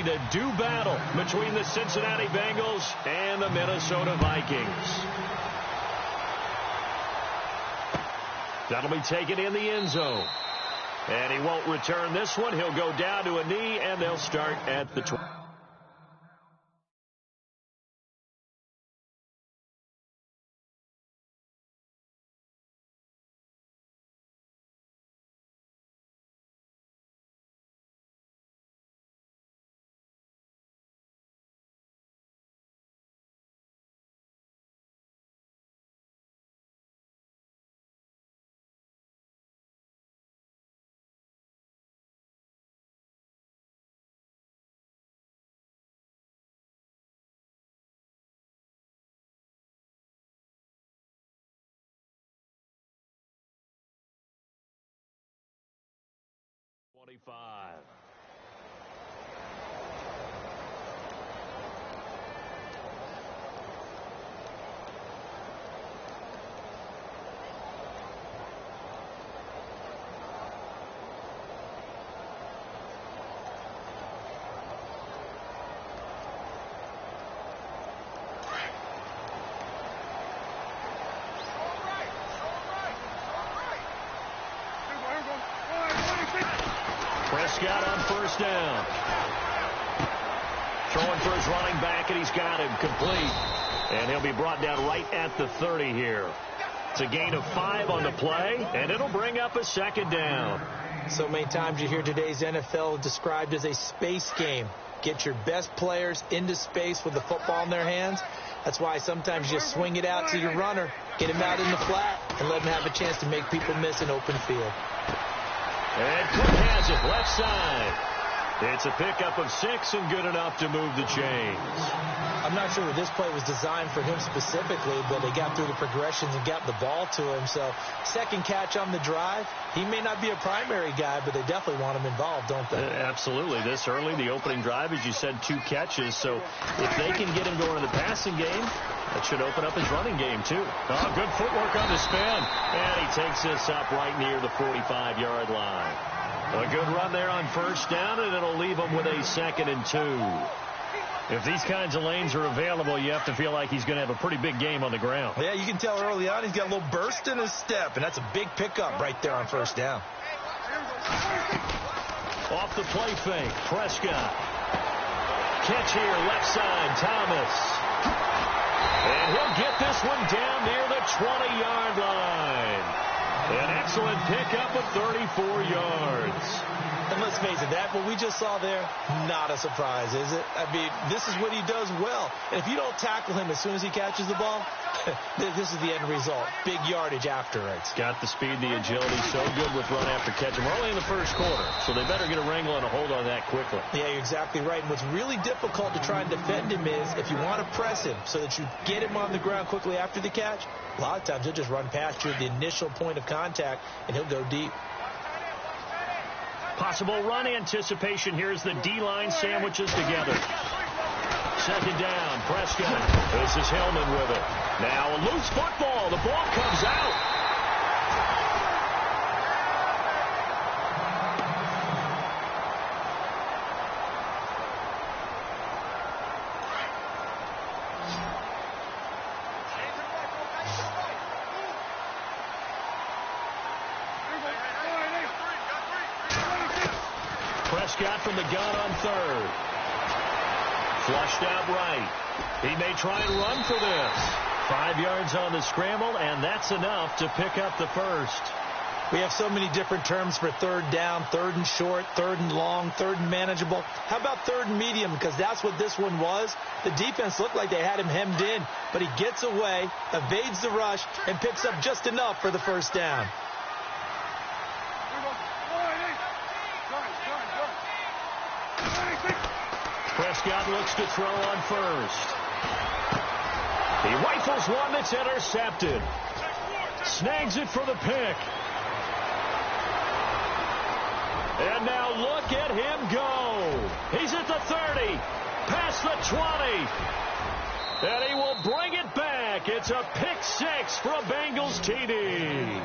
to do battle between the Cincinnati Bengals and the Minnesota Vikings. That'll be taken in the end zone. And he won't return this one. He'll go down to a knee, and they'll start at the 20. Prescott on first down. Throwing for his running back, and he's got him complete. And he'll be brought down right at the 30 here. It's a gain of 5 on the play, and it'll bring up a second down. So many times you hear today's NFL described as a space game. Get your best players into space with the football in their hands. That's why sometimes you just swing it out to your runner, get him out in the flat, and let him have a chance to make people miss an open field. And Cook has it left side. It's a pickup of 6 and good enough to move the chains. I'm not sure this play was designed for him specifically, but they got through the progressions and got the ball to him. So second catch on the drive. He may not be a primary guy, but they definitely want him involved, don't they? Absolutely. This early, the opening drive, as you said, 2 catches. So if they can get him going in the passing game, that should open up his running game, too. Oh, good footwork on the spin. And he takes this up right near the 45-yard line. A good run there on first down, and it'll leave him with a 2nd and 2. If these kinds of lanes are available, you have to feel like he's going to have a pretty big game on the ground. Yeah, you can tell early on he's got a little burst in his step, and that's a big pickup right there on first down. Off the play fake, Prescott. Catch here, left side, Thomas. And he'll get this one down near the 20-yard line. An excellent pickup of 34 yards. And let's face it, that what we just saw there, not a surprise, is it? I mean, this is what he does well. And if you don't tackle him as soon as he catches the ball, this is the end result. Big yardage after it. He's got the speed, the agility, so good with run after catch. And we're only in the first quarter, so they better get a wrangle and a hold on that quickly. Yeah, you're exactly right. And what's really difficult to try and defend him is if you want to press him so that you get him on the ground quickly after the catch, a lot of times he'll just run past you at the initial point of contact, and he'll go deep. Possible run anticipation. Here's the D-line sandwiches together. Second down, Prescott. This is Hillman with it. Now a loose football. The ball comes out. Prescott from the gun on third. Flushed out right. He may try and run for this. 5 yards on the scramble, and that's enough to pick up the first. We have so many different terms for third down, third and short, third and long, third and manageable. How about third and medium? Because that's what this one was. The defense looked like they had him hemmed in, but he gets away, evades the rush, and picks up just enough for the first down. Prescott looks to throw on first. He rifles one that's intercepted. Snags it for the pick. And now look at him go. He's at the 30, past the 20. And he will bring it back. It's a pick 6 for a Bengals TD.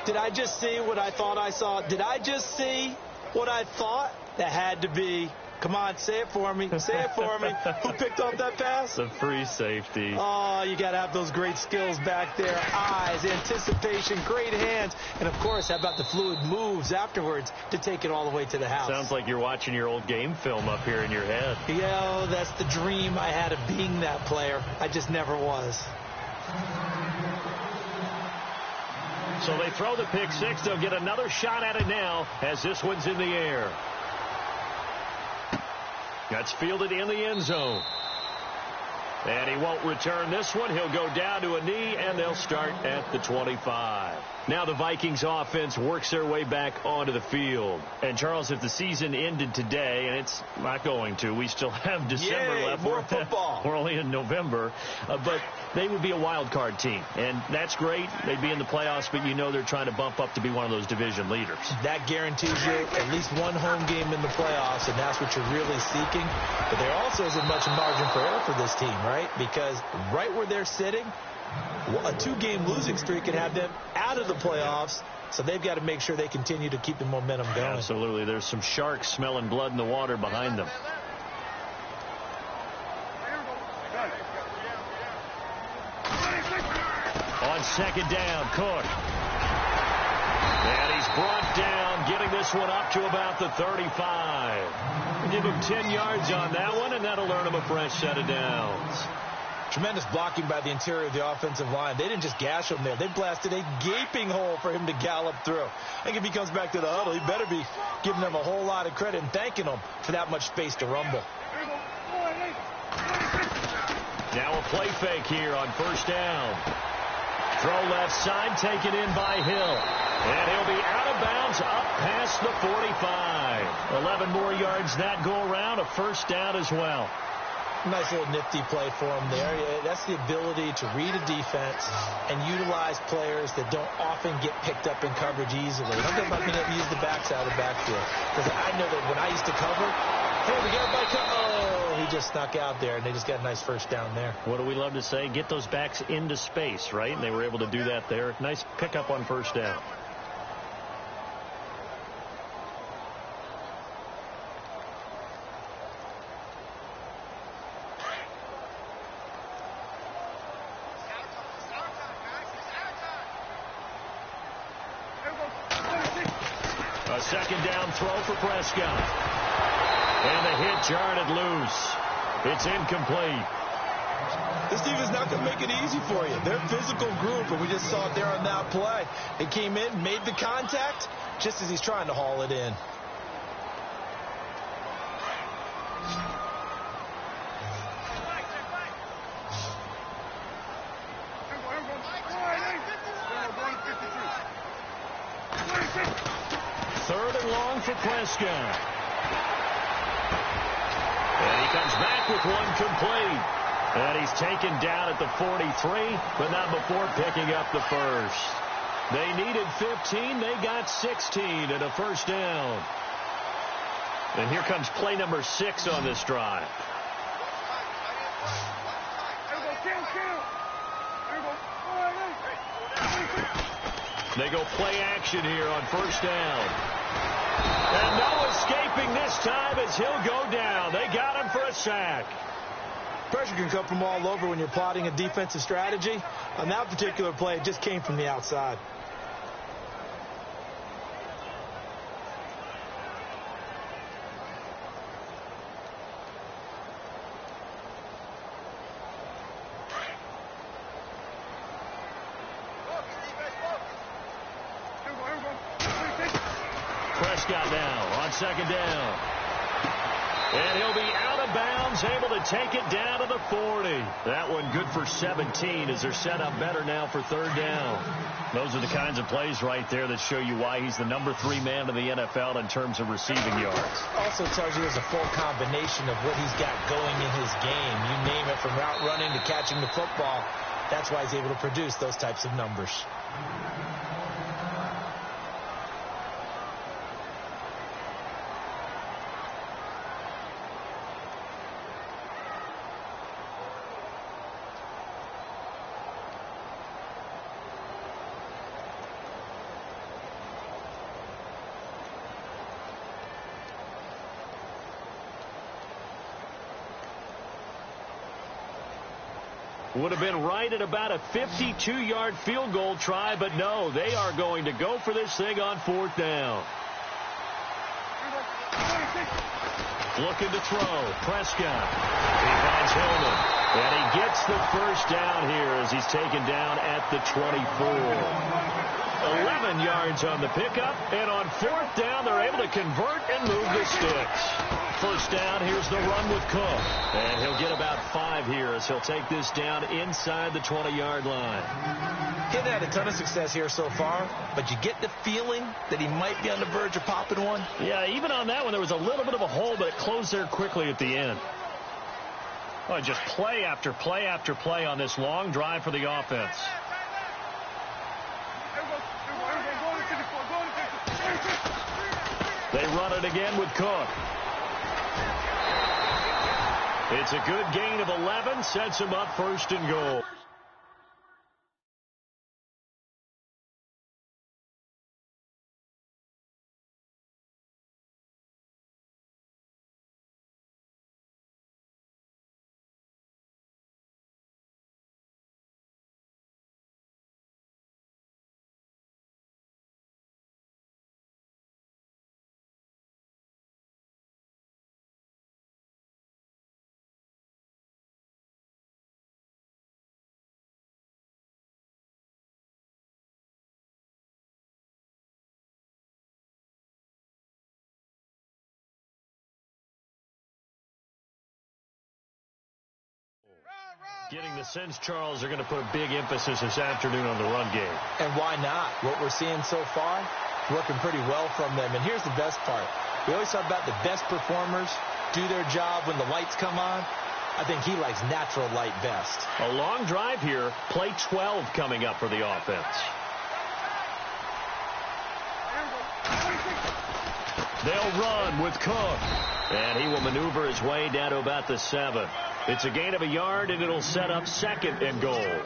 Did I just see what I thought I saw? Did I just see what I thought? That had to be. Come on, say it for me. Say it for me. Who picked off that pass? The free safety. Oh, you got to have those great skills back there. Eyes, anticipation, great hands. And, of course, how about the fluid moves afterwards to take it all the way to the house? Sounds like you're watching your old game film up here in your head. Yeah, that's the dream I had of being that player. I just never was. So they throw the pick six. They'll get another shot at it now as this one's in the air. That's fielded in the end zone. And he won't return this one. He'll go down to a knee, and they'll start at the 25. Now the Vikings offense works their way back onto the field. And, Charles, if the season ended today, and it's not going to, we still have December left. More football. We're only in November. But they would be a wild card team. And that's great. They'd be in the playoffs, but you know they're trying to bump up to be one of those division leaders. That guarantees you at least one home game in the playoffs, and that's what you're really seeking. But there also isn't much margin for error for this team, right? Because right where they're sitting, a two-game losing streak can have them out of the playoffs, so they've got to make sure they continue to keep the momentum going. Absolutely. There's some sharks smelling blood in the water behind them. On second down, Cook. And he's brought down, getting this one up to about the 35. Give him 10 yards on that one, and that'll earn him a fresh set of downs. Tremendous blocking by the interior of the offensive line. They didn't just gash him there. They blasted a gaping hole for him to gallop through. I think if he comes back to the huddle, he better be giving them a whole lot of credit and thanking them for that much space to rumble. Now a play fake here on first down. Throw left side, taken in by Hill. And he'll be out of bounds up past the 45. 11 more yards that go around, a first down as well. Nice little nifty play for him there. That's the ability to read a defense and utilize players that don't often get picked up in coverage easily. I'm talking about being able to use the backside of the backfield. Because I know that when I used to cover, hey, we got everybody oh, he just snuck out there, and they just got a nice first down there. What do we love to say? Get those backs into space, right? And they were able to do that there. Nice pickup on first down. A second down throw for Prescott. And the hit jarred loose. It's incomplete. This defense is not going to make it easy for you. They're a physical group, and we just saw it there on that play. It came in, made the contact, just as he's trying to haul it in. Third and long for Prescott. And he comes back with one complete. And he's taken down at the 43, but not before picking up the first. They needed 15. They got 16 and a first down. And here comes play number 6 on this drive. They go play action here on first down. And no escaping this time as he'll go down. They got him for a sack. Pressure can come from all over when you're plotting a defensive strategy. On that particular play, it just came from the outside. Prescott now on second down. And he'll be out of bounds, able to take it down to the 40. That one good for 17 as they're set up better now for third down. Those are the kinds of plays right there that show you why he's the number 3 man in the NFL in terms of receiving yards. Also tells you there's a full combination of what he's got going in his game. You name it, from route running to catching the football. That's why he's able to produce those types of numbers. Would have been right at about a 52-yard field goal try, but no, they are going to go for this thing on 4th down. Looking to throw. Prescott. He finds Hillman. And he gets the first down here as he's taken down at the 24. 11 yards on the pickup. And on 4th down, they're able to convert and move the sticks. First down, here's the run with Cook. And he'll get about 5 here as he'll take this down inside the 20-yard line. He hasn't had a ton of success here so far, but you get the feeling that he might be on the verge of popping one. Yeah, even on that one, there was a little bit of a hole, but it closed there quickly at the end. Oh, just play after play after play on this long drive for the offense. They run it again with Cook. It's a good gain of 11, sets him up 1st and goal. Getting the sense, Charles, are going to put a big emphasis this afternoon on the run game. And why not? What we're seeing so far, working pretty well from them. And here's the best part. We always talk about the best performers do their job when the lights come on. I think he likes natural light best. A long drive here. Play 12 coming up for the offense. They'll run with Cook. And he will maneuver his way down to about the 7. It's a gain of a yard, and it'll set up 2nd and goal.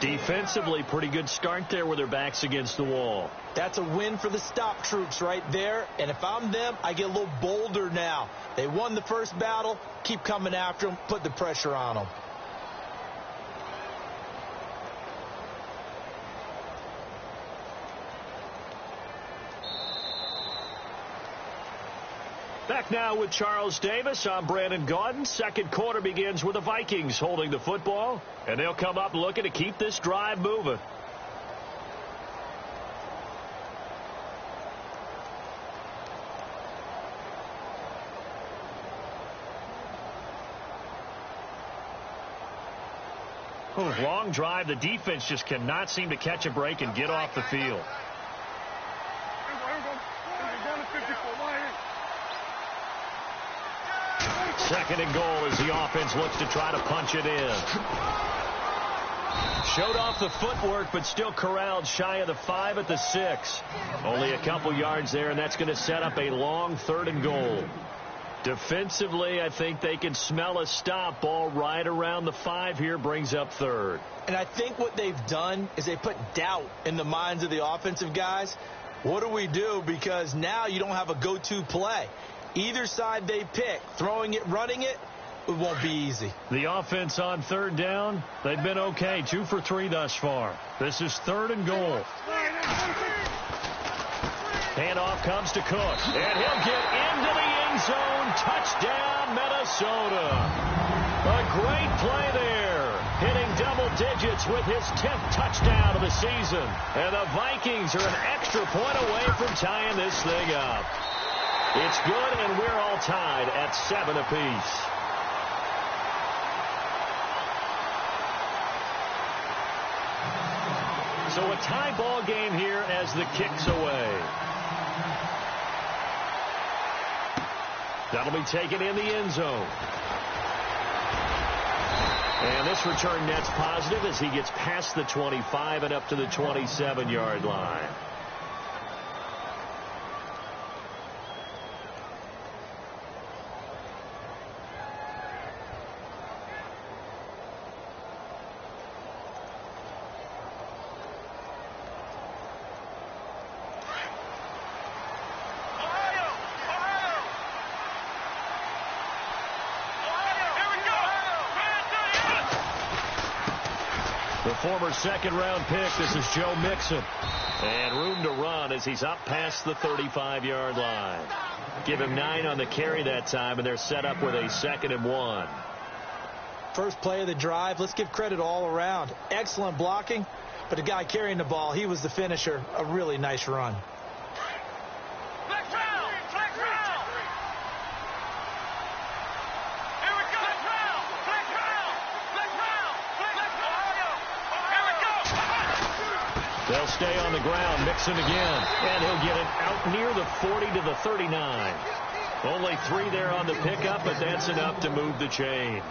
Defensively, pretty good start there with their backs against the wall. That's a win for the stop troops right there. And if I'm them, I get a little bolder now. They won the first battle. Keep coming after them. Put the pressure on them. Back now with Charles Davis. I'm Brandon Gaudin. Second quarter begins with the Vikings holding the football, and they'll come up looking to keep this drive moving. Long drive. The defense just cannot seem to catch a break and get off the field. Second and goal as the offense looks to try to punch it in. Showed off the footwork, but still corralled shy of the 5 at the 6. Only a couple yards there, and that's going to set up a long 3rd and goal. Defensively, I think they can smell a stop. Ball right around the 5 here, brings up 3rd. And I think what they've done is they put doubt in the minds of the offensive guys. What do we do? Because now you don't have a go-to play. Either side they pick, throwing it, running it, it won't be easy. The offense on 3rd down, they've been okay. 2 for 3 thus far. This is 3rd and goal. Handoff comes to Cook, and he'll get into the end zone. Touchdown, Minnesota. A great play there. Hitting double digits with his 10th touchdown of the season. And the Vikings are an extra point away from tying this thing up. It's good, and we're all tied at 7 apiece. So a tie ball game here as the kick's away. That'll be taken in the end zone. And this return net's positive as he gets past the 25 and up to the 27-yard line. former second-round pick. This is Joe Mixon. And room to run as he's up past the 35-yard line. Give him 9 on the carry that time, and they're set up with a 2nd and 1. First play of the drive, let's give credit all around. Excellent blocking, but the guy carrying the ball, he was the finisher. A really nice run. They'll stay on the ground. Mixon again. And he'll get it out near the 40 to the 39. Only 3 there on the pickup, but that's enough to move the chains.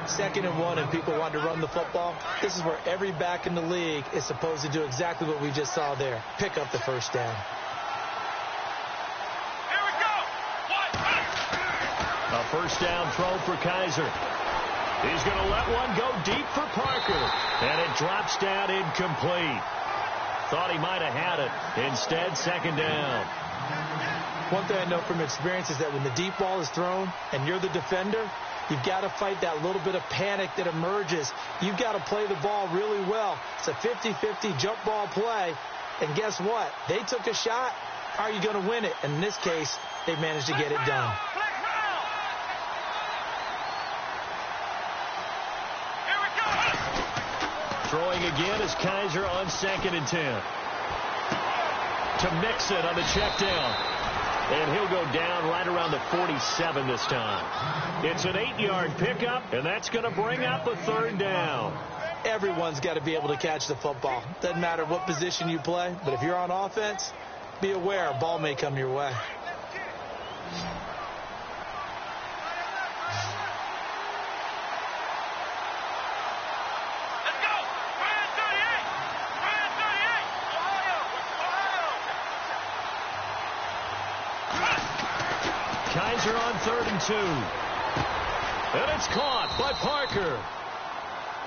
2nd and 1, and people want to run the football. This is where every back in the league is supposed to do exactly what we just saw there. Pick up the first down. Here we go. A first down throw for Kaiser. He's going to let one go deep for Parker. And it drops down incomplete. Thought he might have had it. Instead, 2nd down. One thing I know from experience is that when the deep ball is thrown and you're the defender, you've got to fight that little bit of panic that emerges. You've got to play the ball really well. It's a 50-50 jump ball play. And guess what? They took a shot. How are you going to win it? And in this case, they managed to get it done. Throwing again is Kaiser on 2nd and 10. To Mixon on the check down. And he'll go down right around the 47 this time. It's an 8-yard pickup, and that's going to bring up a 3rd down. Everyone's got to be able to catch the football. Doesn't matter what position you play, but if you're on offense, be aware a ball may come your way. Kaiser on 3rd and 2. And it's caught by Parker.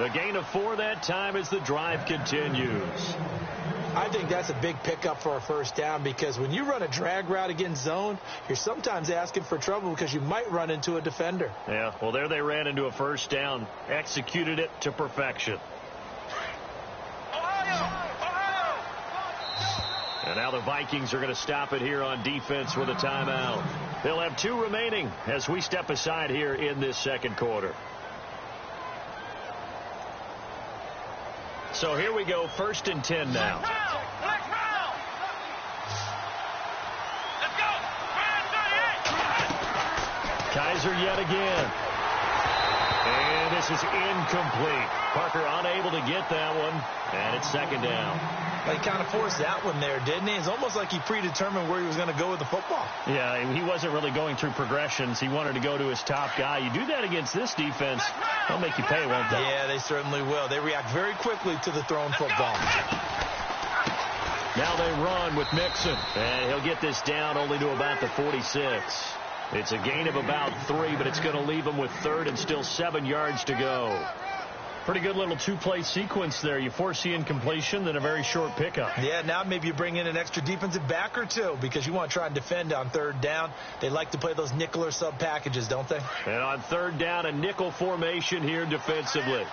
A gain of 4 that time as the drive continues. I think that's a big pickup for a first down because when you run a drag route against zone, you're sometimes asking for trouble because you might run into a defender. Yeah, well, there they ran into a first down. Executed it to perfection. And now the Vikings are going to stop it here on defense with a timeout. They'll have 2 remaining as we step aside here in this 2nd quarter. So here we go, 1st and 10 now. Kaiser yet again. And this is incomplete. Parker unable to get that one. And it's 2nd down. He kind of forced that one there, didn't he? It's almost like he predetermined where he was going to go with the football. Yeah, he wasn't really going through progressions. He wanted to go to his top guy. You do that against this defense, they'll make you pay, won't they? Yeah, they certainly will. They react very quickly to the thrown football. Now they run with Mixon. And he'll get this down only to about the 46. It's a gain of about 3, but it's going to leave him with 3rd and still 7 yards to go. Pretty good little 2-play sequence there. You force the incompletion, then a very short pickup. Yeah, now maybe you bring in an extra defensive back or 2 because you want to try and defend on 3rd down. They like to play those nickel or sub packages, don't they? And on 3rd down, a nickel formation here defensively.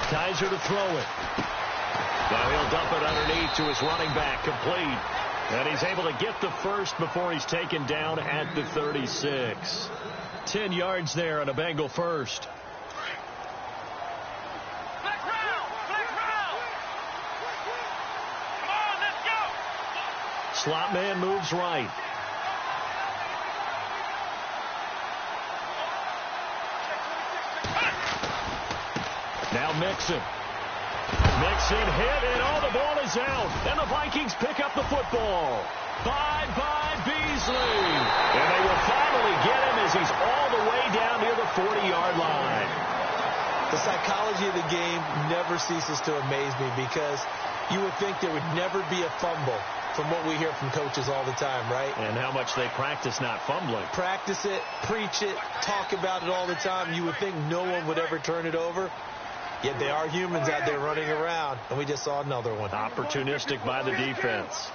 Kaiser to throw it. Now he'll dump it underneath to his running back, complete. And he's able to get the first before he's taken down at the 36. 10 yards there on a Bengal first. Slot man moves right. Now Mixon. Mixon hit, and all the ball is out. And the Vikings pick up the football. 5 by Beasley. And they will finally get him as he's all the way down near the 40-yard line. The psychology of the game never ceases to amaze me because you would think there would never be a fumble from what we hear from coaches all the time, right? And how much they practice not fumbling. Practice it, preach it, talk about it all the time. You would think no one would ever turn it over. Yet they are humans out there running around, and we just saw another one. Opportunistic by the defense.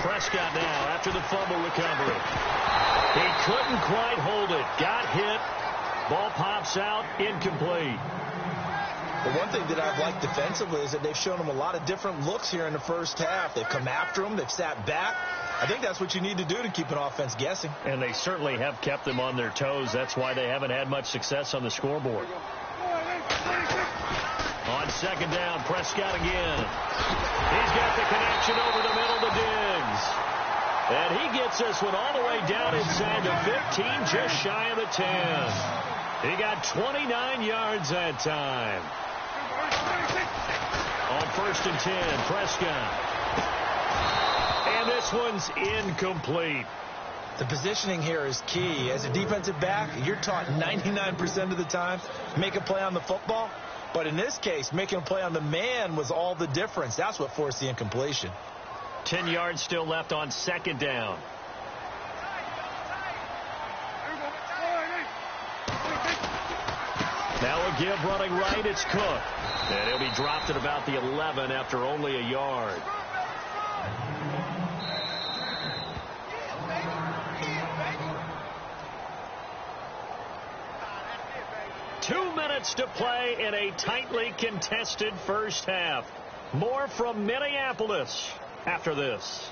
Prescott now after the fumble recovery. He couldn't quite hold it. Got hit. Ball pops out. Incomplete. The one thing that I've liked defensively is that they've shown him a lot of different looks here in the first half. They've come after him. They've sat back. I think that's what you need to do to keep an offense guessing. And they certainly have kept them on their toes. That's why they haven't had much success on the scoreboard. On second down, Prescott again. He's got the connection over the middle to Diggs. And he gets this one all the way down inside the 15, just shy of the 10. He got 29 yards that time. On first and 10, Prescott. And this one's incomplete. The positioning here is key. As a defensive back, you're taught 99% of the time, make a play on the football. But in this case, making a play on the man was all the difference. That's what forced the incompletion. 10 yards still left on second down. Now a give running right, it's Cook. And he'll be dropped at about the 11 after only a yard. To play in a tightly contested first half. More from Minneapolis after this.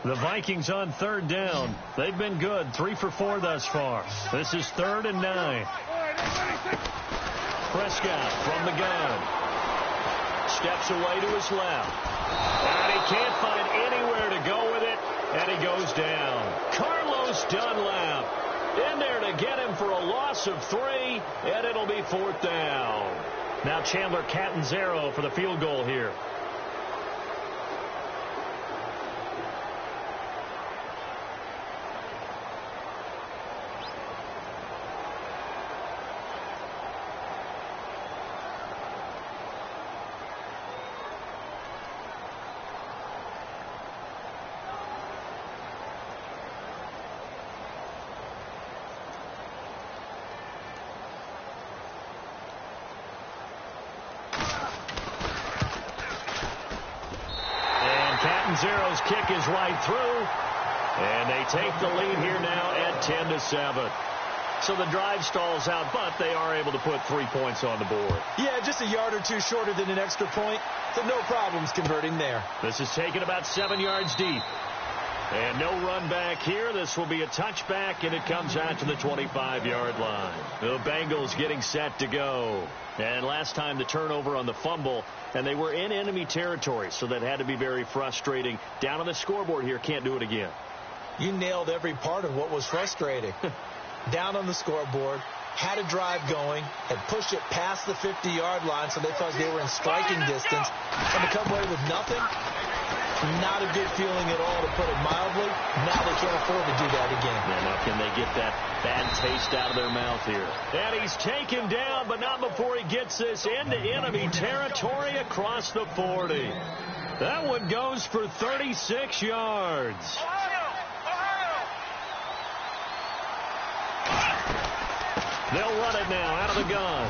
The Vikings on third down. They've been good, 3 for 4 thus far. This is 3rd and 9. Prescott from the gun. Steps away to his left. And he can't find anywhere to go with it. And he goes down. Carlos Dunlap in there to get him for a loss of 3, and it'll be 4th down. Now Chandler Catanzaro for the field goal here. Catanzaro's kick is right through, and they take the lead here now at 10-7. So the drive stalls out, but they are able to put 3 points on the board. Yeah, just a yard or two shorter than an extra point, so no problems converting there. This is taken about 7 yards deep. And no run back here. This will be a touchback, and it comes out to the 25-yard line. The Bengals getting set to go. And last time the turnover on the fumble, and they were in enemy territory, so that had to be very frustrating. Down on the scoreboard here, can't do it again. You nailed every part of what was frustrating. Down on the scoreboard, had a drive going, had pushed it past the 50-yard line, so they thought they were in striking distance, and to come away with nothing, not a good feeling at all, to put it mildly. Now they can't afford to do that again. Yeah, now can they get that bad taste out of their mouth here? And he's taken down, but not before he gets this into enemy territory across the 40. That one goes for 36 yards. They'll run it now out of the gun.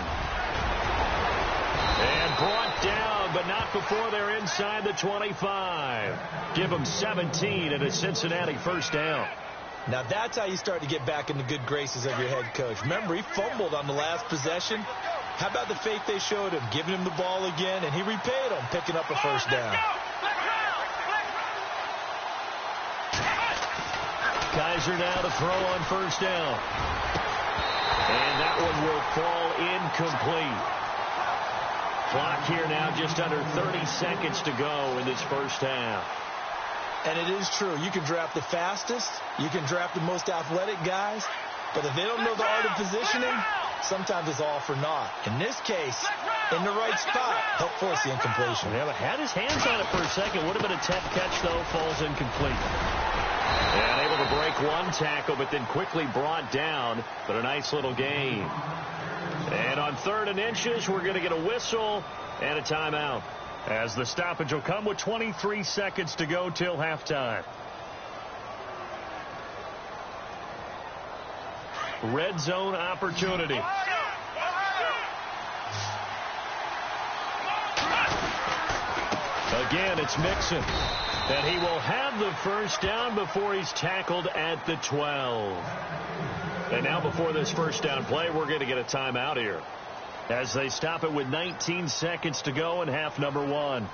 And brought down, but not before they're inside the 25. Give them 17 and a Cincinnati first down. Now that's how you start to get back in the good graces of your head coach. Remember, he fumbled on the last possession. How about the faith they showed him, giving him the ball again, and he repaid them, picking up a first down. Kaiser now to throw on first down. And that one will fall incomplete. Clock here now just under 30 seconds to go in this first half. And it is true. You can draft the fastest. You can draft the most athletic guys. But if they don't know the art of positioning, sometimes it's all for naught. In this case, in the right spot, help force the incompletion. Yeah, but had his hands on it for a second. Would have been a tough catch, though. Falls incomplete. And able to break one tackle, but then quickly brought down. But a nice little gain. And on 3rd and inches, we're going to get a whistle and a timeout, as the stoppage will come with 23 seconds to go till halftime. Red zone opportunity. Again, it's Mixon. And he will have the first down before he's tackled at the 12. And now before this first down play, we're going to get a timeout here, as they stop it with 19 seconds to go in half number 1.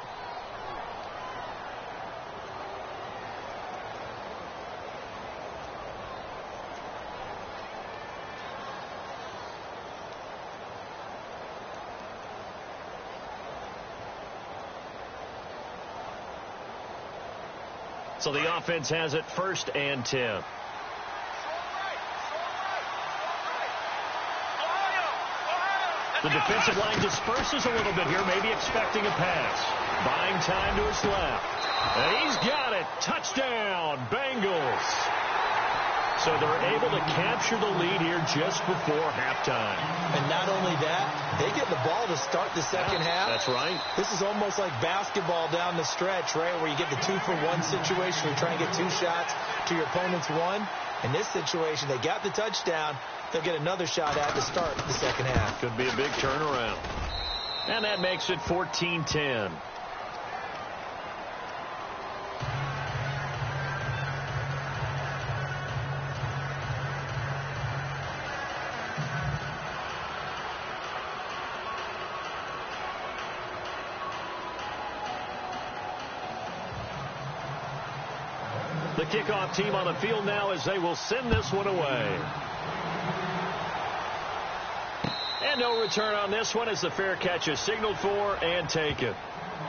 So the offense has it 1st and 10. The defensive line disperses a little bit here, maybe expecting a pass. Buying time to his left. And he's got it. Touchdown, Bengals. So they're able to capture the lead here just before halftime. And not only that, they get the ball to start the second half. That's right. This is almost like basketball down the stretch, right, where you get the 2-for-1 situation. You're trying to get 2 shots to your opponent's 1. In this situation, they got the touchdown. They'll get another shot at to start the second half. Could be a big turnaround. And that makes it 14-10. The kickoff team on the field now as they will send this one away. And no return on this one as the fair catch is signaled for and taken.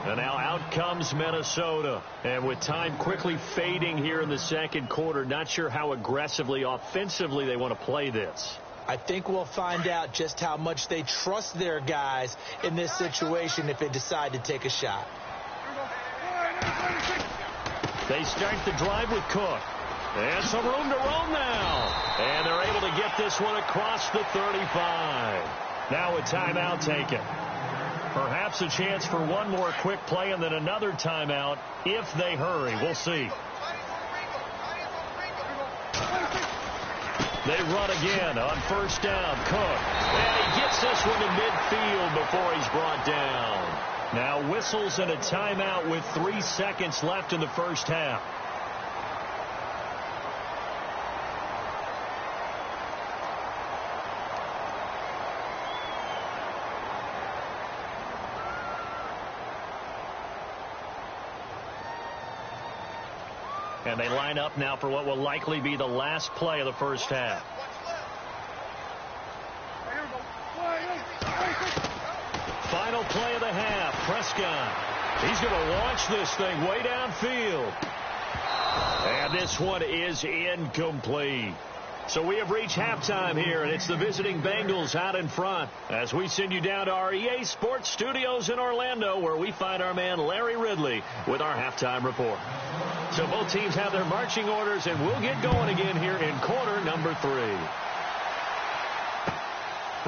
And now out comes Minnesota. And with time quickly fading here in the second quarter, not sure how aggressively, offensively they want to play this. I think we'll find out just how much they trust their guys in this situation if they decide to take a shot. They start the drive with Cook. And some room to roam now. And they're able to get this one across the 35. Now a timeout taken. Perhaps a chance for one more quick play and then another timeout if they hurry. We'll see. They run again on first down. Cook. And he gets this one to midfield before he's brought down. Now whistles and a timeout with 3 seconds left in the first half. And they line up now for what will likely be the last play of the first half. Final play of the half. Prescott. He's going to launch this thing way downfield. And this one is incomplete. So we have reached halftime here, and it's the visiting Bengals out in front as we send you down to our EA Sports Studios in Orlando, where we find our man Larry Ridley with our halftime report. So both teams have their marching orders, and we'll get going again here in quarter number 3.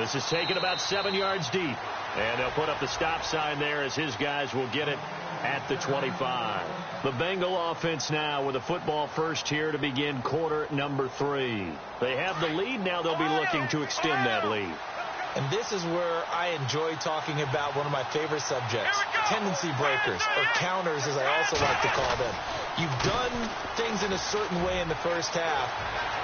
This is taken about 7 yards deep. And they'll put up the stop sign there as his guys will get it at the 25. The Bengal offense now with a football first here to begin quarter number 3. They have the lead. Now they'll be looking to extend that lead. And this is where I enjoy talking about one of my favorite subjects, tendency breakers, or counters as I also like to call them. You've done things in a certain way in the first half,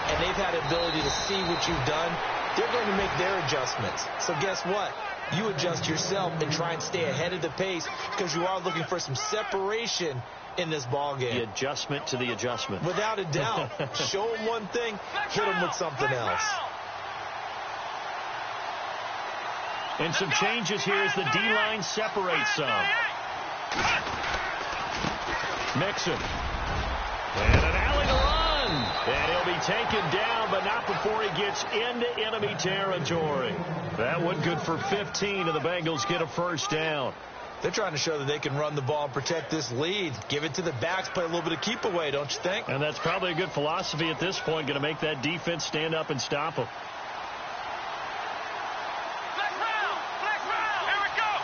and they've had the ability to see what you've done. They're going to make their adjustments. So guess what? You adjust yourself and try and stay ahead of the pace because you are looking for some separation in this ball game. The adjustment to the adjustment. Without a doubt. Show them one thing, hit them with something else. And some changes here as the D-line separates some. Mixon. And an alley to run. And he'll be taken down, but not before he gets into enemy territory. That one good for 15, and the Bengals get a first down. They're trying to show that they can run the ball and protect this lead. Give it to the backs, play a little bit of keep away, don't you think? And that's probably a good philosophy at this point, going to make that defense stand up and stop them. Here we go.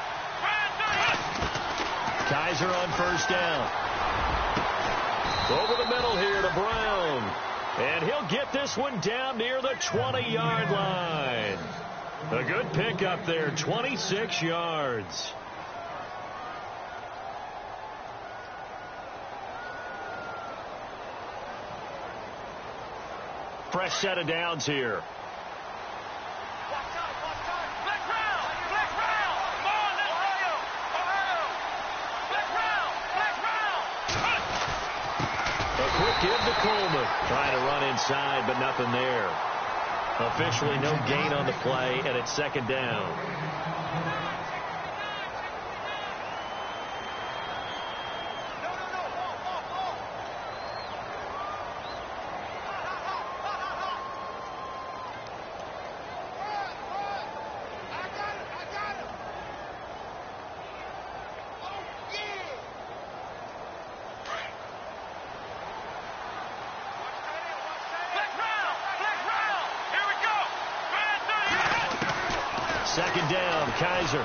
Kaiser on first down. Over the middle here to Brown. And he'll get this one down near the 20-yard line. A good pickup there, 26 yards. Fresh set of downs here. A quick give to Coleman. Trying to run inside, but nothing there. Officially no gain on the play, and it's second down. Second down, Kaiser.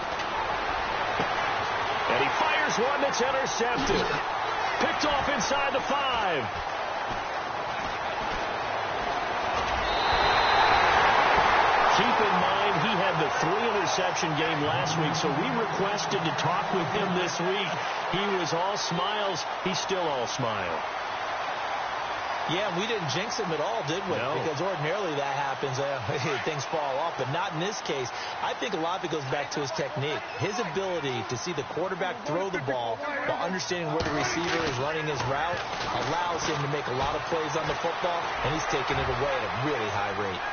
And he fires one that's intercepted. Picked off inside the 5. Keep in mind, he had the 3-interception game last week, so we requested to talk with him this week. He was all smiles. He's still all smile. Yeah, we didn't jinx him at all, did we? No. Because ordinarily that happens. Things fall off, but not in this case. I think a lot of it goes back to his technique. His ability to see the quarterback throw the ball while understanding where the receiver is running his route allows him to make a lot of plays on the football, and he's taking it away at a really high rate.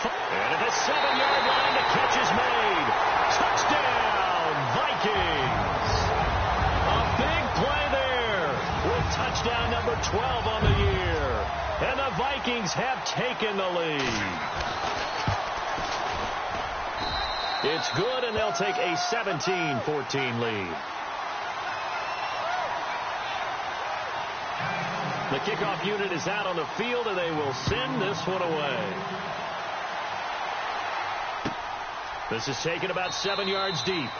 And at the 7-yard line, the catch is made. Touchdown, Vikings. A big play there with touchdown number 12 on the year. And the Vikings have taken the lead. It's good, and they'll take a 17-14 lead. The kickoff unit is out on the field, and they will send this one away. This is taken about 7 yards deep.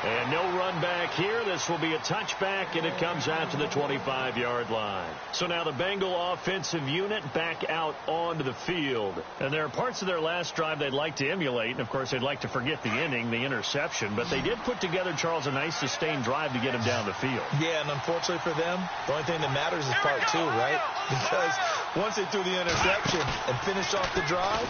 And no run back here. This will be a touchback, and it comes out to the 25-yard line. So now the Bengal offensive unit back out onto the field. And there are parts of their last drive they'd like to emulate. And, of course, they'd like to forget the inning, the interception. But they did put together, Charles, a nice sustained drive to get him down the field. Yeah, and unfortunately for them, the only thing that matters is part 2, right? Because once they threw the interception and finished off the drive,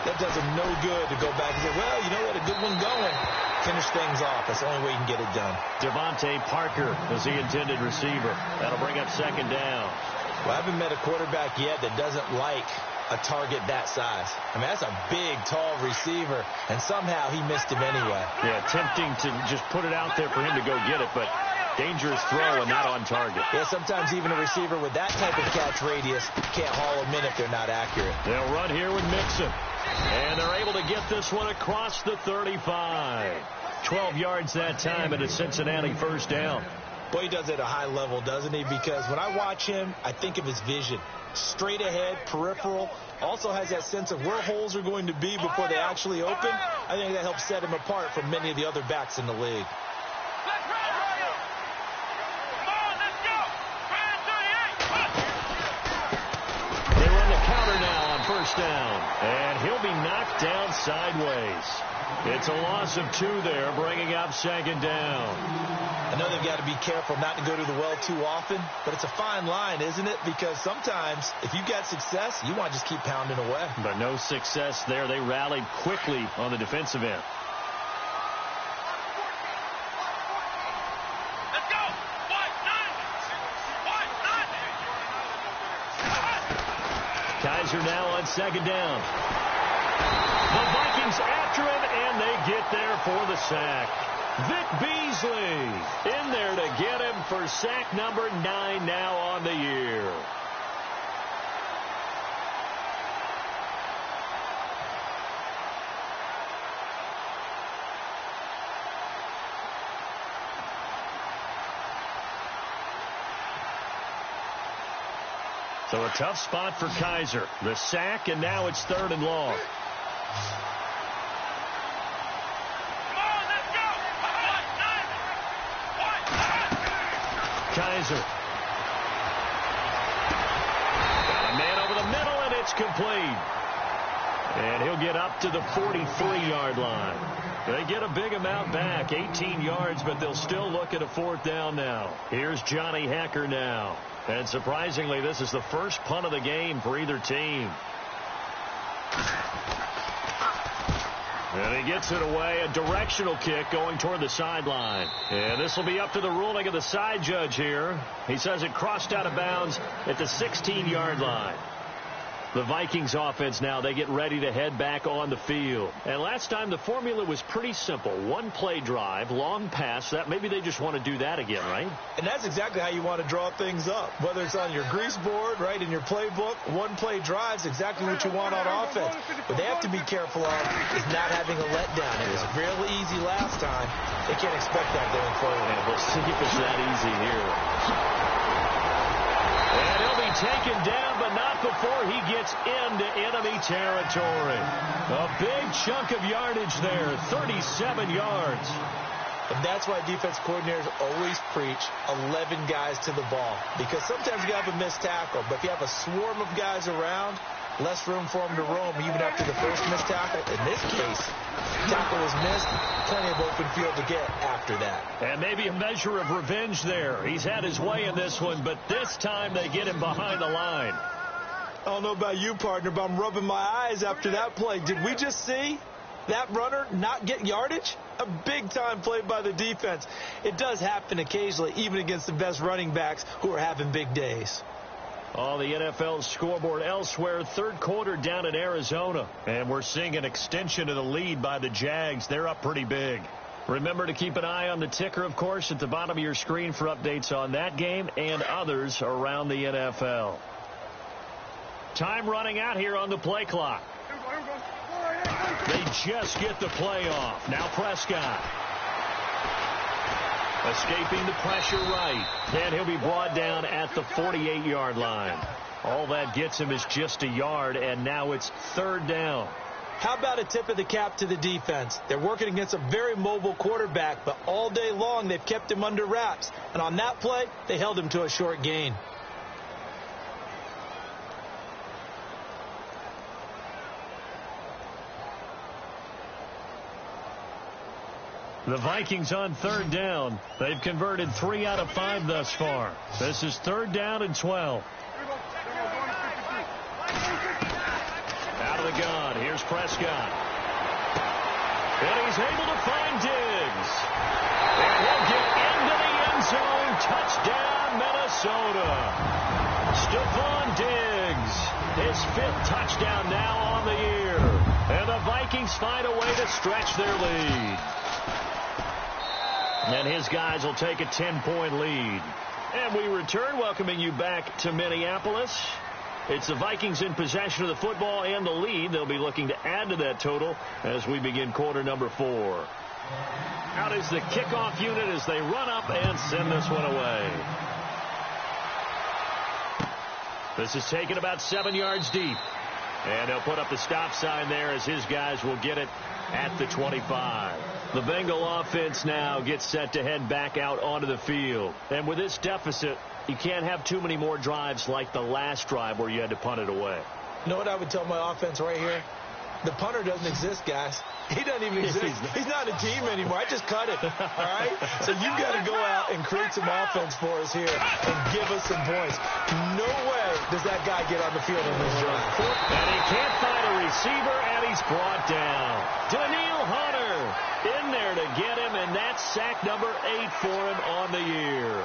that does them no good to go back and say, well, you know what, a good one going. Finish things off. That's the only way you can get it done. Devontae Parker is the intended receiver. That'll bring up second down. Well, I haven't met a quarterback yet that doesn't like a target that size. I mean, that's a big, tall receiver, and somehow he missed him anyway. Yeah, tempting to just put it out there for him to go get it, but dangerous throw and not on target. Yeah, sometimes even a receiver with that type of catch radius can't haul them in if they're not accurate. They'll run here with Mixon. And they're able to get this one across the 35. 12 yards that time, and a Cincinnati first down. Boy, he does it at a high level, doesn't he? Because when I watch him, I think of his vision. Straight ahead, peripheral. Also has that sense of where holes are going to be before they actually open. I think that helps set him apart from many of the other backs in the league. First down, and he'll be knocked down sideways. It's a loss of 2 there, bringing up second down. I know they've got to be careful not to go to the well too often, but it's a fine line, isn't it? Because sometimes if you've got success, you want to just keep pounding away. But no success there. They rallied quickly on the defensive end. Kaiser now on second down. The Vikings after him, and they get there for the sack. Vic Beasley in there to get him for sack number 9 now on the year. So a tough spot for Kaiser. The sack, and now it's 3rd and long. Kaiser. Got a man over the middle, and it's complete. And he'll get up to the 43-yard line. They get a big amount back, 18 yards, but they'll still look at a 4th down now. Here's Johnny Hecker now. And surprisingly, this is the first punt of the game for either team. And he gets it away, a directional kick going toward the sideline. And this will be up to the ruling of the side judge here. He says it crossed out of bounds at the 16-yard line. The Vikings offense now, they get ready to head back on the field. And last time the formula was pretty simple. One play drive, long pass. That maybe they just want to do that again, right? And that's exactly how you want to draw things up. Whether it's on your grease board, right, in your playbook, one play drive is exactly what you want on offense. What they have to be careful of is not having a letdown. It was real easy last time. They can't expect that going forward. And we'll see if it's that easy here. And he'll be taken down, but not before he gets into enemy territory. A big chunk of yardage there, 37 yards. And that's why defense coordinators always preach 11 guys to the ball. Because sometimes you have a missed tackle, but if you have a swarm of guys around, less room for them to roam even after the first missed tackle. In this case, tackle was missed, plenty of open field to get after that. And maybe a measure of revenge there. He's had his way in this one, but this time they get him behind the line. I don't know about you, partner, but I'm rubbing my eyes after that play. Did we just see that runner not get yardage? A big-time play by the defense. It does happen occasionally, even against the best running backs who are having big days. On the NFL scoreboard elsewhere, third quarter down in Arizona. And we're seeing an extension of the lead by the Jags. They're up pretty big. Remember to keep an eye on the ticker, of course, at the bottom of your screen for updates on that game and others around the NFL. Time running out here on the play clock. They just get the play off. Now Prescott. Escaping the pressure right. And he'll be brought down at the 48-yard line. All that gets him is just a yard, and now it's third down. How about a tip of the cap to the defense? They're working against a very mobile quarterback, but all day long they've kept him under wraps. And on that play, they held him to a short gain. The Vikings on third down. They've converted 3 out of 5 thus far. This is third down and 12. Out of the gun. Here's Prescott. And he's able to find Diggs. And he'll get into the end zone. Touchdown, Minnesota. Stephon Diggs. His 5th touchdown now on the year. And the Vikings find a way to stretch their lead. And his guys will take a 10-point lead. And we return, welcoming you back to Minneapolis. It's the Vikings in possession of the football and the lead. They'll be looking to add to that total as we begin quarter number 4. Out is the kickoff unit as they run up and send this one away. This is taken about 7 yards deep. And he'll put up the stop sign there as his guys will get it at the 25. The Bengal offense now gets set to head back out onto the field. And with this deficit, you can't have too many more drives like the last drive where you had to punt it away. You know what I would tell my offense right here? The punter doesn't exist, guys. He doesn't even exist. He's not a team anymore. I just cut it. All right? So you've got to go out and create some offense for us here and give us some points. No way does that guy get on the field in this drive. And he can't find a receiver, and he's brought down. Daniil Hunter in there to get him, and that's sack number 8 for him on the year.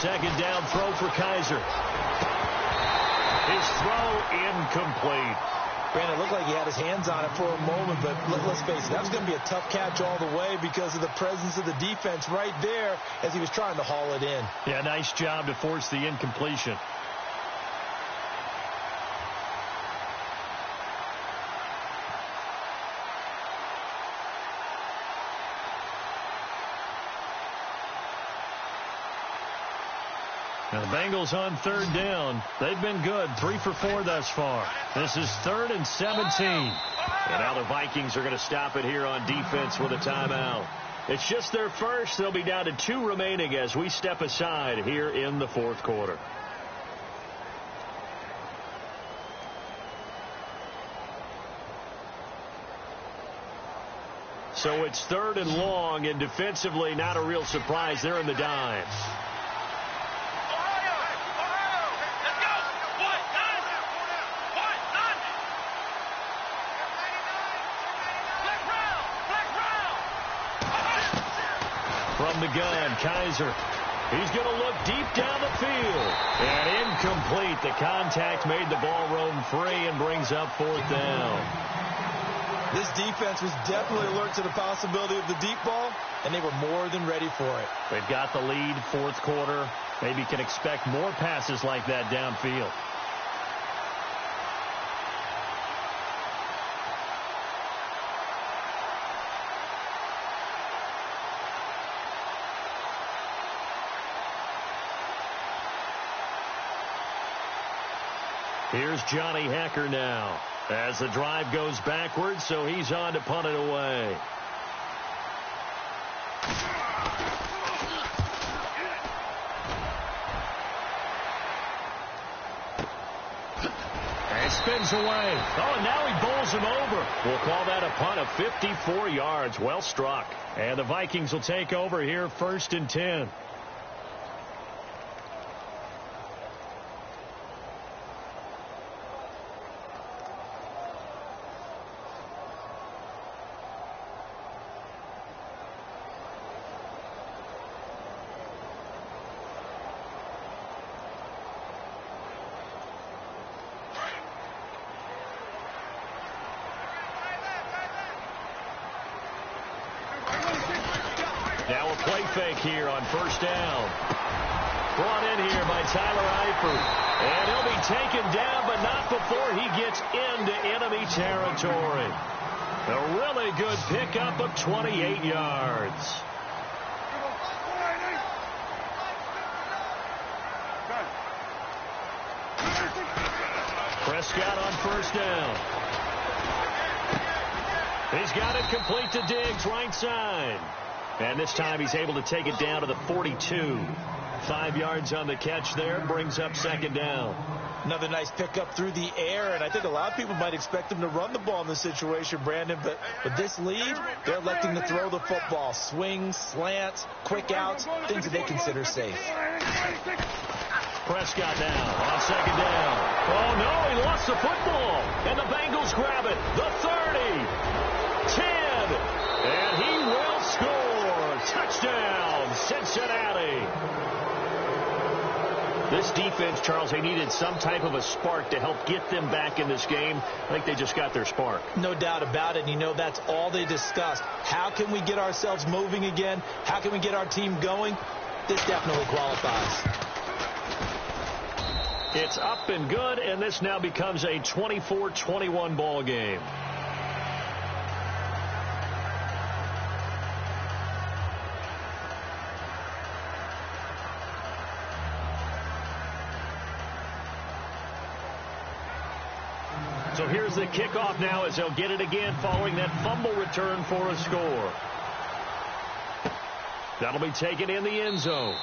Second down throw for Kaiser. His throw incomplete. Brandon, it looked like he had his hands on it for a moment, but let's face it, that was going to be a tough catch all the way because of the presence of the defense right there as he was trying to haul it in. Yeah, nice job to force the incompletion. Now the Bengals on third down. They've been good, 3 for 4 thus far. This is 3rd and 17. And now the Vikings are going to stop it here on defense with a timeout. It's just their first. They'll be down to 2 remaining as we step aside here in the 4th quarter. So it's 3rd and long, and defensively not a real surprise. They're in the dime. From the gun, Kaiser. He's going to look deep down the field. And incomplete. The contact made the ball roam free and brings up 4th down. This defense was definitely alert to the possibility of the deep ball, and they were more than ready for it. They've got the lead, 4th quarter. Maybe can expect more passes like that downfield. Here's Johnny Hacker now as the drive goes backwards, so he's on to punt it away. And spins away. Oh, and now he bowls him over. We'll call that a punt of 54 yards. Well struck. And the Vikings will take over here, 1st and 10. Now a play fake here on 1st down. Brought in here by Tyler Eifert. And he'll be taken down, but not before he gets into enemy territory. A really good pickup of 28 yards. Prescott on 1st down. He's got it complete to Diggs, right side. And this time he's able to take it down to the 42. 5 yards on the catch there, brings up 2nd down. Another nice pickup through the air, and I think a lot of people might expect him to run the ball in this situation, Brandon, but with this lead, they're electing to throw the football. Swings, slants, quick outs, things that they consider safe. Prescott now on 2nd down. Oh, no, he lost the football, and the Bengals grab it. The 30, 10, and he will score. Touchdown, Cincinnati. This defense, Charles, they needed some type of a spark to help get them back in this game. I think they just got their spark. No doubt about it. And you know, that's all they discussed. How can we get ourselves moving again? How can we get our team going? This definitely qualifies. It's up and good, and this now becomes a 24-21 ball game. So here's the kickoff now as they'll get it again following that fumble return for a score. That'll be taken in the end zone.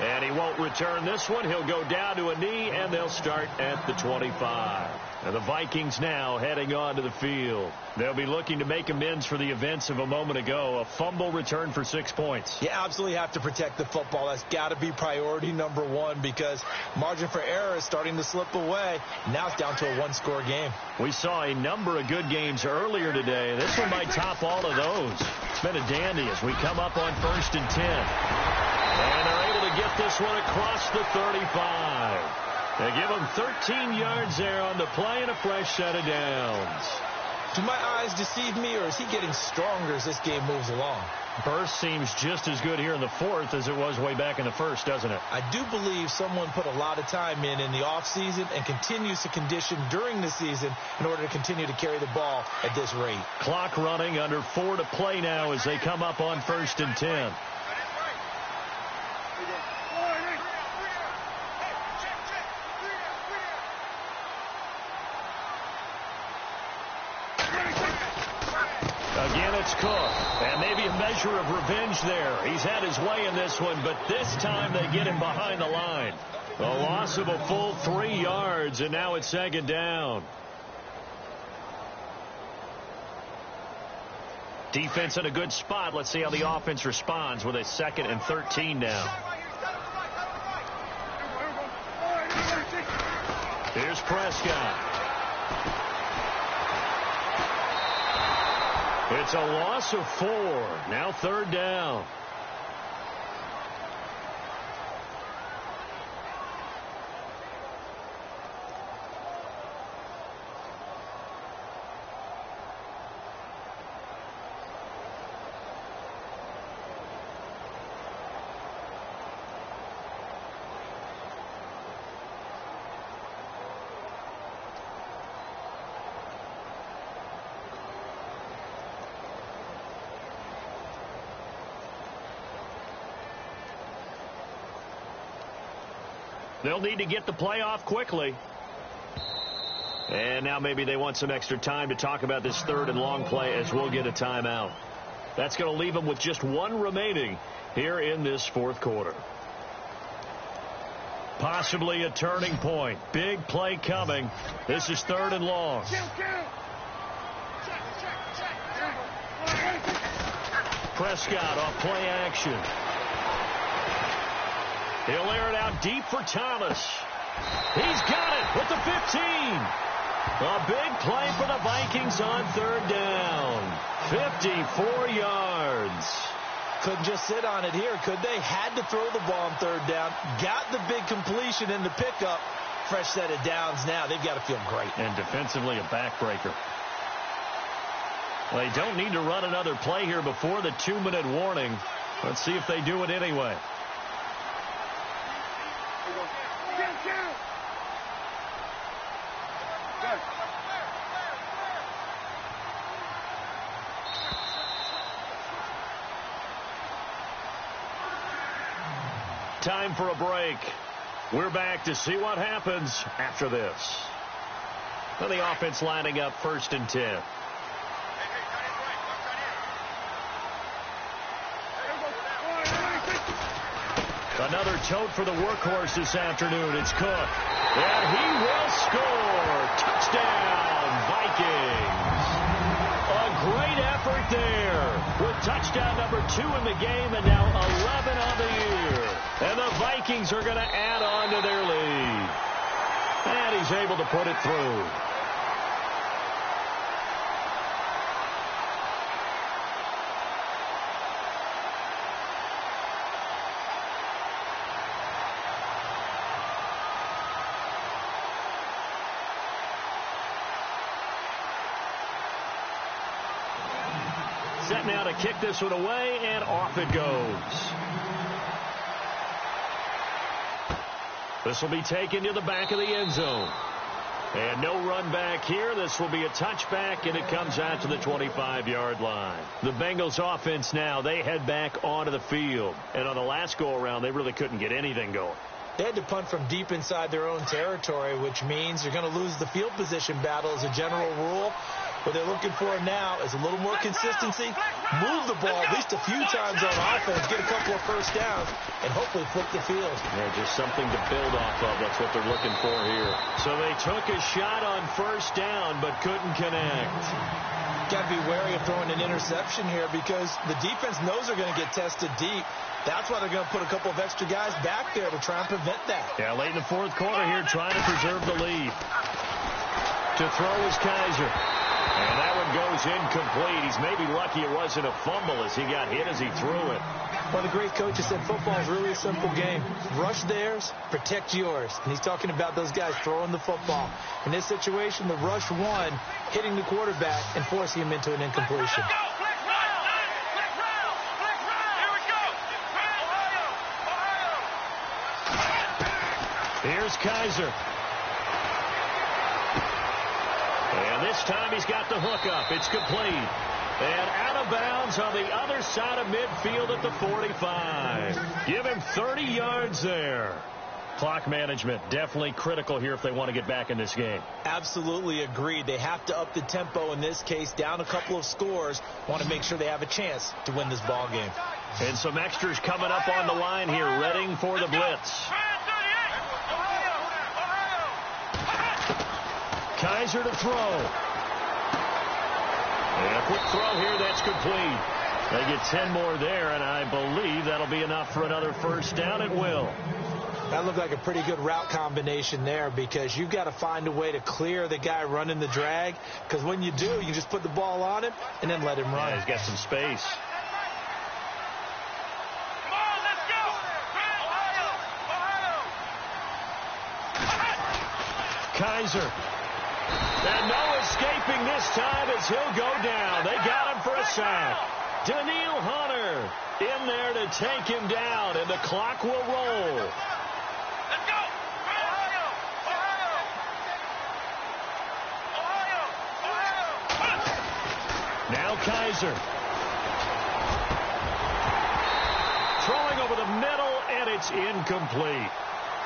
And he won't return this one. He'll go down to a knee, and they'll start at the 25. And the Vikings now heading on to the field. They'll be looking to make amends for the events of a moment ago. A fumble return for 6 points. You absolutely have to protect the football. That's got to be priority number one because margin for error is starting to slip away. Now it's down to a one-score game. We saw a number of good games earlier today. This one might top all of those. It's been a dandy as we come up on 1st and 10. And they're able to get this one across the 35. They give him 13 yards there on the play and a fresh set of downs. Do my eyes deceive me, or is he getting stronger as this game moves along? Burst seems just as good here in the 4th as it was way back in the 1st, doesn't it? I do believe someone put a lot of time in the offseason and continues to condition during the season in order to continue to carry the ball at this rate. Clock running, under 4 to play now as they come up on 1st and 10. it's Cook. And maybe a measure of revenge there. He's had his way in this one, but this time they get him behind the line. A loss of a full 3 yards, and now it's second down. Defense in a good spot. Let's see how the offense responds with a 2nd and 13 now. Here's Prescott. It's a loss of 4. Now 3rd down. They'll need to get the play off quickly. And now maybe they want some extra time to talk about this 3rd and long play as we'll get a timeout. That's going to leave them with just 1 remaining here in this 4th quarter. Possibly a turning point. Big play coming. This is 3rd and long. Prescott off play action. He'll air it out deep for Thomas. He's got it with the 15. A big play for the Vikings on 3rd down. 54 yards. Couldn't just sit on it here, could they? Had to throw the ball on 3rd down. Got the big completion in the pickup. Fresh set of downs now. They've got to feel great. And defensively a backbreaker. They don't need to run another play here before the 2-minute warning. Let's see if they do it anyway. Time for a break. We're back to see what happens after this. Well, the offense lining up 1st and 10. Another tote for the workhorse this afternoon. It's Cook. And he will score. Touchdown, Vikings. A great effort there with touchdown number 2 in the game and now 11 on the year. And the Vikings are going to add on to their lead. And he's able to put it through. Set now to kick this one away, and off it goes. This will be taken to the back of the end zone. And no run back here. This will be a touchback, and it comes out to the 25-yard line. The Bengals offense now, they head back onto the field. And on the last go-around, they really couldn't get anything going. They had to punt from deep inside their own territory, which means you're going to lose the field position battle as a general rule. What they're looking for now is a little more consistency, move the ball at least a few times on offense, get a couple of first downs, and hopefully flip the field. Yeah, just something to build off of. That's what they're looking for here. So they took a shot on 1st down, but couldn't connect. Got to be wary of throwing an interception here because the defense knows they're going to get tested deep. That's why they're going to put a couple of extra guys back there to try and prevent that. Yeah, late in the 4th quarter here, trying to preserve the lead. To throw is Kaiser. And that one goes incomplete. He's maybe lucky it wasn't a fumble as he got hit as he threw it. One of the great coaches said football is really a simple game. Rush theirs, protect yours. And he's talking about those guys throwing the football. In this situation, the rush one, hitting the quarterback and forcing him into an incompletion. Here's Kaiser. And this time he's got the hook up. It's complete. And out of bounds on the other side of midfield at the 45. Give him 30 yards there. Clock management, definitely critical here if they want to get back in this game. Absolutely agreed. They have to up the tempo in this case, down a couple of scores. Want to make sure they have a chance to win this ball game. And some extras coming up on the line here, readying for the blitz. Kaiser to throw. And a quick throw here, that's complete. They get 10 more there, and I believe that'll be enough for another first down. It will. That looked like a pretty good route combination there, because you've got to find a way to clear the guy running the drag, because when you do, you just put the ball on him and then let him run. Yeah, he's got some space. Kaiser. And no escaping this time as he'll go down. They got him for a sack. Daniil Hunter in there to take him down, and the clock will roll. Let's go! Now Kaiser. Throwing over the middle, and it's incomplete.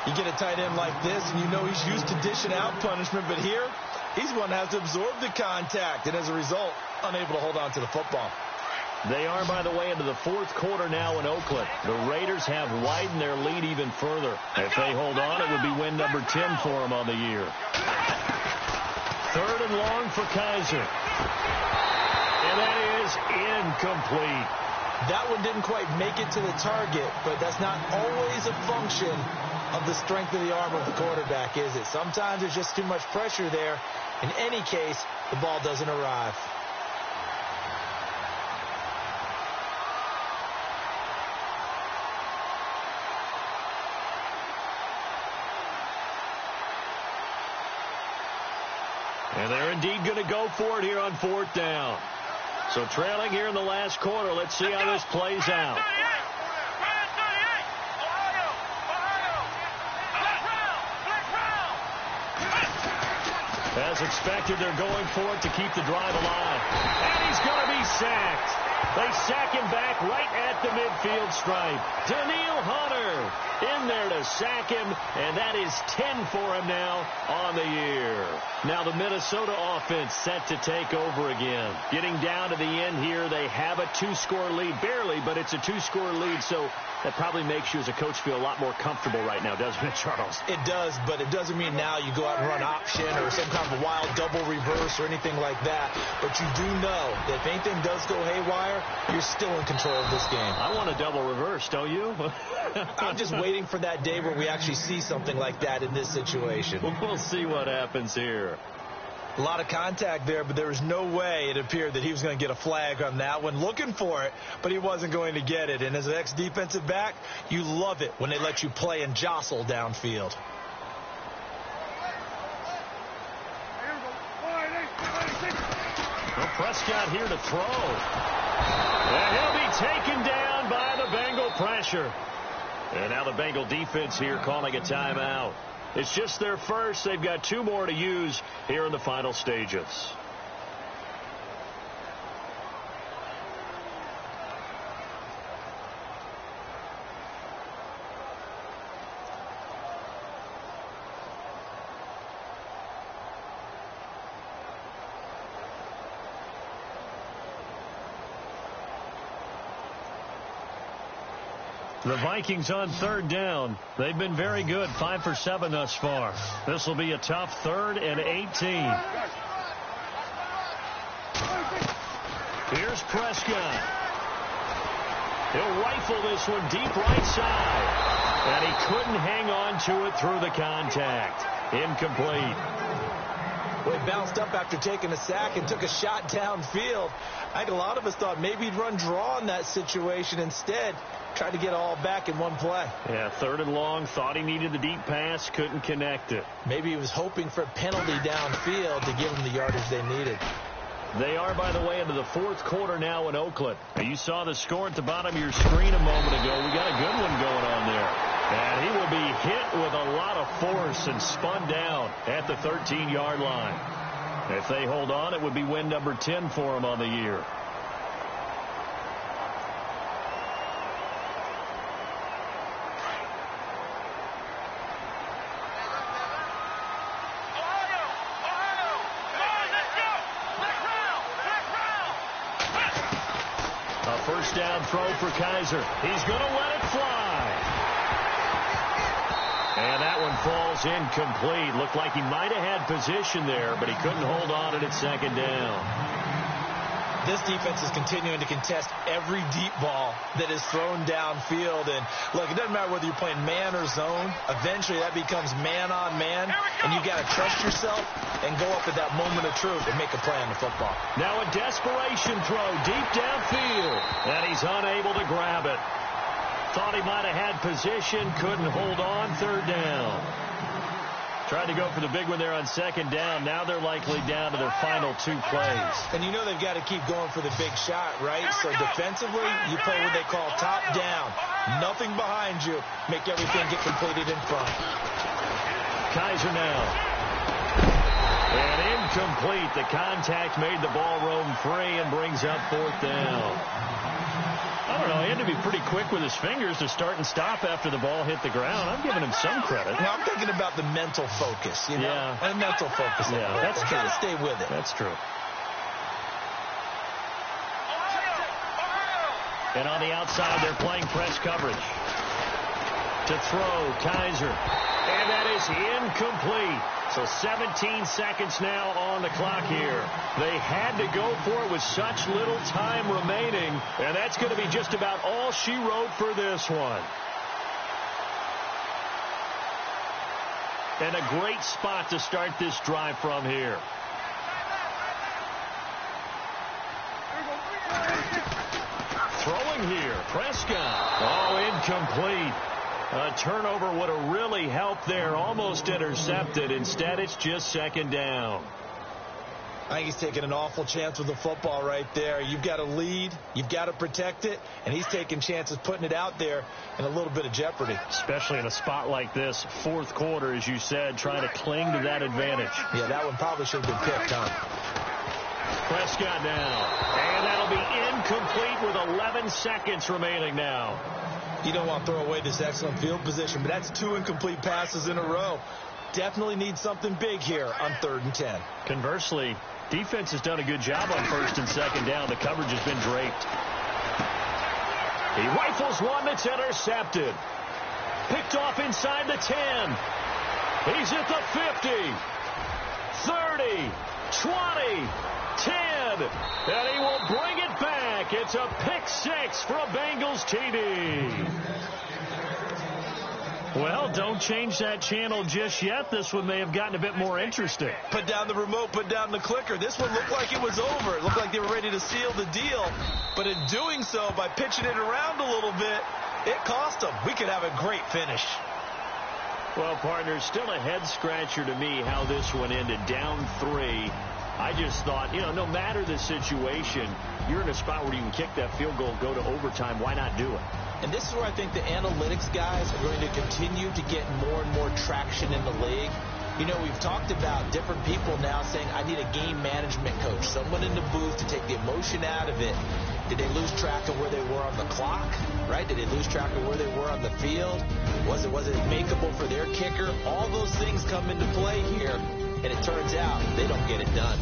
You get a tight end like this, and you know he's used to dishing out punishment, but here, he's one that has to absorb the contact, and as a result, unable to hold on to the football. They are, by the way, into the fourth quarter now in Oakland. The Raiders have widened their lead even further. If they hold on, it would be win number 10 for them on the year. Third and long for Kaiser. And that is incomplete. That one didn't quite make it to the target, but that's not always a function of the strength of the arm of the quarterback, is it? Sometimes there's just too much pressure there. In any case, the ball doesn't arrive. And they're indeed going to go for it here on fourth down. So trailing here in the last quarter. Let's see how this plays out. As expected, they're going for it to keep the drive alive. And he's going to be sacked. They sack him back right at the midfield stripe. Daniil Hunter in there to sack him, and that is 10 for him now on the year. Now the Minnesota offense set to take over again. Getting down to the end here, they have a 2-score lead. Barely, but it's a 2-score lead, so that probably makes you as a coach feel a lot more comfortable right now, doesn't it, Charles? It does, but it doesn't mean now you go out and run option or some kind of a wild double reverse or anything like that. But you do know that if anything does go haywire, you're still in control of this game. I want a double reverse, don't you? I'm just waiting for that day where we actually see something like that in this situation. We'll see what happens here. A lot of contact there, but there was no way it appeared that he was going to get a flag on that one. Looking for it, but he wasn't going to get it. And as an ex-defensive back, you love it when they let you play and jostle downfield. Well, Prescott here to throw. And he'll be taken down by the Bengal pressure. And now the Bengal defense here calling a timeout. It's just their first. They've got 2 more to use here in the final stages. The Vikings on third down. They've been very good, 5 for 7 thus far. This will be a tough 3rd and 18. Here's Prescott. He'll rifle this one deep right side. And he couldn't hang on to it through the contact. Incomplete. Well, he bounced up after taking a sack and took a shot downfield. I think a lot of us thought maybe he'd run draw in that situation. Instead, tried to get all back in one play. Yeah, 3rd and long. Thought he needed the deep pass. Couldn't connect it. Maybe he was hoping for a penalty downfield to give him the yardage they needed. They are, by the way, into the 4th quarter now in Oakland. Now, you saw the score at the bottom of your screen a moment ago. We got a good one going on there. And he will be hit with a lot of force and spun down at the 13-yard line. If they hold on, it would be win number 10 for him on the year. first down throw for Kaiser. He's going to let it fly. And that one falls incomplete. Looked like he might have had position there, but he couldn't hold on to it at second down. This defense is continuing to contest every deep ball that is thrown downfield. And, look, it doesn't matter whether you're playing man or zone. Eventually, that becomes man-on-man, and you got to trust yourself and go up at that moment of truth and make a play on the football. Now a desperation throw deep downfield, and he's unable to grab it. Thought he might have had position, couldn't hold on, third down. Tried to go for the big one there on second down. Now they're likely down to their final 2 plays. And you know they've got to keep going for the big shot, right? So defensively, you play what they call top down. Nothing behind you. Make everything get completed in front. Kaiser now. And incomplete. The contact made the ball roam free and brings up fourth down. I don't know. He had to be pretty quick with his fingers to start and stop after the ball hit the ground. I'm giving him some credit. Well, I'm thinking about the mental focus, you know? Yeah. And mental focus. Yeah, that's true. Got to stay with it. That's true. And on the outside, they're playing press coverage. To throw, Kaiser. And that is incomplete. So 17 seconds now on the clock here. They had to go for it with such little time remaining, and that's going to be just about all she wrote for this one. And a great spot to start this drive from here. Throwing here, Prescott. Oh, incomplete. A turnover would have really helped there. Almost intercepted. Instead, it's just second down. I think he's taking an awful chance with the football right there. You've got to lead. You've got to protect it. And he's taking chances putting it out there in a little bit of jeopardy. Especially in a spot like this, fourth quarter, as you said, trying to cling to that advantage. Yeah, that one probably should have been picked, huh? Prescott now. And that'll be incomplete with 11 seconds remaining now. You don't want to throw away this excellent field position, but that's 2 incomplete passes in a row. Definitely need something big here on 3rd and 10. Conversely, defense has done a good job on 1st and 2nd down. The coverage has been draped. He rifles one that's intercepted. Picked off inside the 10. He's at the 50. 30. 20. 10. And he will bring it back. It's a pick 6 for a Bengals TD. Well, don't change that channel just yet. This one may have gotten a bit more interesting. Put down the remote, put down the clicker. This one looked like it was over. It looked like they were ready to seal the deal. But in doing so, by pitching it around a little bit, it cost them. We could have a great finish. Well, partner, still a head-scratcher to me how this one ended down 3. I just thought, you know, no matter the situation, you're in a spot where you can kick that field goal, go to overtime. Why not do it? And this is where I think the analytics guys are going to continue to get more and more traction in the league. You know, we've talked about different people now saying, I need a game management coach, someone in the booth to take the emotion out of it. Did they lose track of where they were on the clock, right? Did they lose track of where they were on the field? Was it makeable for their kicker? All those things come into play here, and it turns out they don't get it done.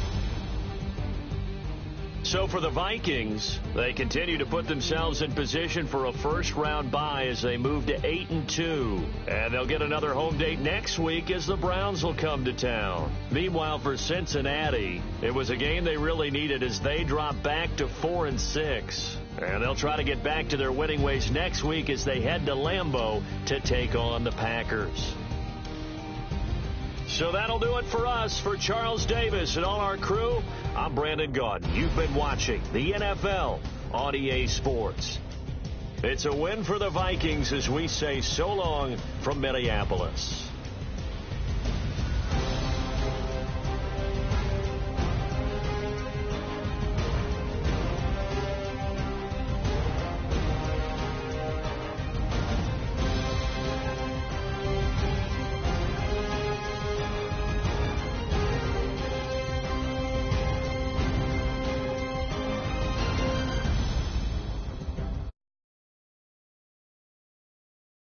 So for the Vikings, they continue to put themselves in position for a first-round bye as they move to 8-2. And they'll get another home date next week as the Browns will come to town. Meanwhile, for Cincinnati, it was a game they really needed as they drop back to 4-6. And they'll try to get back to their winning ways next week as they head to Lambeau to take on the Packers. So that'll do it for us. For Charles Davis and all our crew, I'm Brandon Gaudin. You've been watching the NFL on EA Sports. It's a win for the Vikings as we say so long from Minneapolis.